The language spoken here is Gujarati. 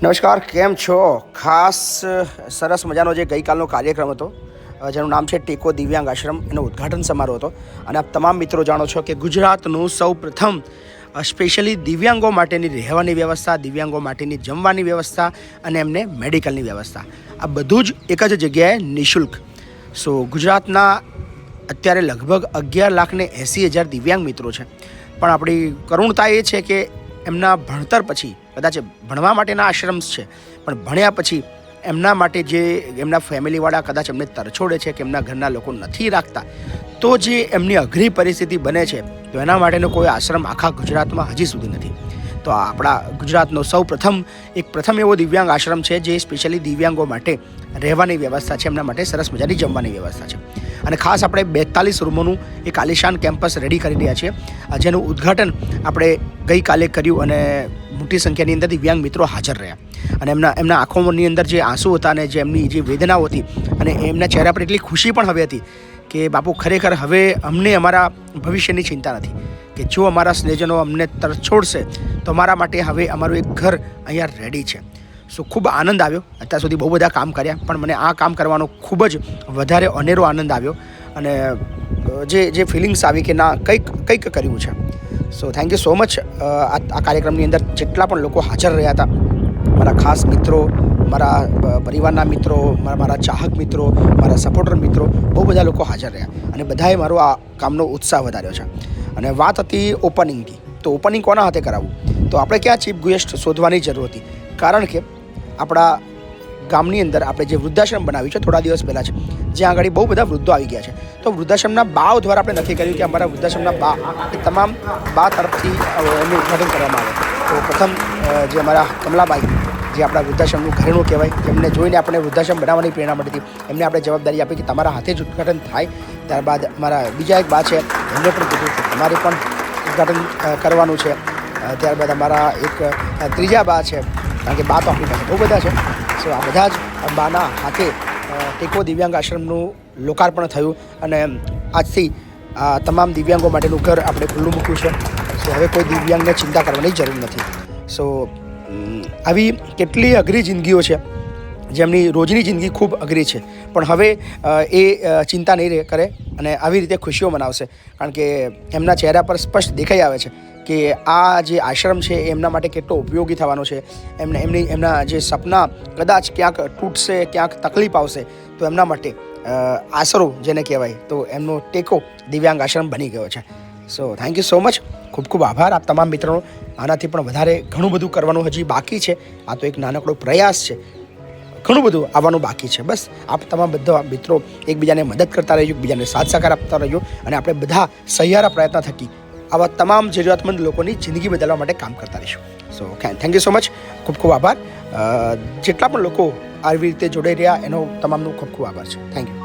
નમસ્કાર, કેમ છો? ખાસ સરસ મજાનો જે ગઈકાલનો કાર્યક્રમ હતો જેનું નામ છે ટેકો દિવ્યાંગ આશ્રમ, એનો ઉદ્ઘાટન સમારોહ હતો. અને આપ તમામ મિત્રો જાણો છો કે ગુજરાતનું સૌ પ્રથમ સ્પેશિયલી દિવ્યાંગો માટેની રહેવાની વ્યવસ્થા, દિવ્યાંગો માટેની જમવાની વ્યવસ્થા અને એમને મેડિકલની વ્યવસ્થા, આ બધું જ એક જ જગ્યાએ નિઃશુલ્ક. ગુજરાતના અત્યારે લગભગ 11,80,000 દિવ્યાંગ મિત્રો છે. પણ આપણી કરુણતા એ છે કે એમના ભણતર પછી કદાચ ભણવા માટેના આશ્રમ છે, પણ ભણ્યા પછી એમના માટે જે એમના ફેમિલીવાળા કદાચ એમને તરછોડે છે કે એમના ઘરના લોકો નથી રાખતા, તો જે એમની અઘરી પરિસ્થિતિ બને છે, તો એના માટેનો કોઈ આશ્રમ આખા ગુજરાતમાં હજી સુધી નથી. તો આપણા ગુજરાતનો સૌ પ્રથમ એવો દિવ્યાંગ આશ્રમ છે જે સ્પેશિયલી દિવ્યાંગો માટે રહેવાની વ્યવસ્થા છે, એમના માટે સરસ મજાની જમવાની વ્યવસ્થા છે. અને ખાસ આપણે 42 રૂમોનું એક આલિશાન કેમ્પસ રેડી કરી રહ્યા છીએ, જેનું ઉદ્ઘાટન આપણે ગઈકાલે કર્યું અને મોટી સંખ્યાની અંદર દિવ્યાંગ મિત્રો હાજર રહ્યા. અને એમના આંખોની અંદર જે આંસુ હતા અને જે એમની જે વેદનાઓ હતી, અને એમના ચહેરા પર એટલી ખુશી પણ હવે હતી કે બાપુ, ખરેખર હવે અમને અમારા ભવિષ્યની ચિંતા નથી, કે જો અમારા સ્નેહજનો અમને તરછોડશે તો અમારા માટે હવે અમારું એક ઘર અહીંયા રેડી છે. ખૂબ આનંદ આવ્યો. અત્યાર સુધી બહુ બધા કામ કર્યા, પણ મને આ કામ કરવાનો ખૂબ જ વધારે અનેરો આનંદ આવ્યો. અને જે ફિલિંગ્સ આવી કે ના, કંઈક કર્યું છે. Thank you so much. આ કાર્યક્રમની અંદર જેટલા પણ લોકો હાજર રહ્યા હતા, મારા ખાસ મિત્રો, મારા પરિવારના મિત્રો, મારા ચાહક મિત્રો, મારા સપોર્ટર મિત્રો, બહુ બધા લોકો હાજર રહ્યા અને બધાએ મારો આ કામનો ઉત્સાહ વધાર્યો છે. અને વાત હતી ઓપનિંગની, તો ઓપનિંગ કોના હાથે કરાવવું? તો આપણે ક્યાં ચીફ ગેસ્ટ શોધવાની જરૂર હતી, કારણ કે આપણા ગામની અંદર આપણે જે વૃદ્ધાશ્રમ બનાવ્યું છે થોડા દિવસ પહેલાં છે, જ્યાં આગળ બહુ બધા વૃદ્ધો આવી ગયા છે. તો વૃદ્ધાશ્રમના બાઓ દ્વારા આપણે નક્કી કર્યું કે અમારા વૃદ્ધાશ્રમના બા, એ તમામ બા તરફથી એનું ઉદ્ઘાટન કરવામાં આવે. તો પ્રથમ જે અમારા કમલાબાઈ, જે આપણા વૃદ્ધાશ્રમનું ઘરેણું કહેવાય, જેમને જોઈને આપણે વૃદ્ધાશ્રમ બનાવવાની પ્રેરણા મળી હતી, એમને આપણે જવાબદારી આપી કે તમારા હાથે જ ઉદ્ઘાટન થાય. ત્યારબાદ અમારા બીજા એક બા છે, એમને પણ કીધું કે તમારે પણ ઉદ્ઘાટન કરવાનું છે. ત્યારબાદ અમારા એક ત્રીજા બા છે, કારણ કે બા તો આપણી પાસે બહુ બધા છે. આ બધા જ બાના હાથે ટેકો દિવ્યાંગ આશ્રમનું લોકાર્પણ થયું અને આજથી તમામ દિવ્યાંગો માટેનું ઘર આપણે ખુલ્લું મૂક્યું છે. હવે કોઈ દિવ્યાંગને ચિંતા કરવાની જરૂર નથી. આવી કેટલી અઘરી જિંદગીઓ છે, જેમની રોજની જિંદગી ખૂબ અઘરી છે, પણ હવે એ ચિંતા નહીં કરે અને આવી રીતે ખુશીઓ મનાવશે, કારણ કે એમના ચહેરા પર સ્પષ્ટ દેખાઈ આવે છે કે આ જે આશ્રમ છે એ એમના માટે કેટલો ઉપયોગી થવાનો છે. એમના જે સપના કદાચ ક્યાંક તૂટશે, ક્યાંક તકલીફ આવશે, તો એમના માટે આશરો જેને કહેવાય, તો એમનો ટેકો દિવ્યાંગ આશ્રમ બની ગયો છે. Thank you so much. ખૂબ ખૂબ આભાર આપ તમામ મિત્રોનો. આનાથી પણ વધારે ઘણું બધું કરવાનું હજી બાકી છે. આ તો એક નાનકડો પ્રયાસ છે, ઘણું બધું આવવાનું બાકી છે. બસ આપ તમામ બધા મિત્રો એકબીજાને મદદ કરતા રહેજો, એકબીજાને સાથ સહકાર આપતા રહેજો, અને આપણે બધા સહિયારા પ્રયત્ન થકી આવા તમામ જરૂરિયાતમંદ લોકોની જિંદગી બદલવા માટે કામ કરતા રહીશું. Thank you so much. ખૂબ ખૂબ આભાર. જેટલા પણ લોકો આવી રીતે જોડાઈ રહ્યા, એનો તમામનો ખૂબ ખૂબ આભાર છે. Thank you.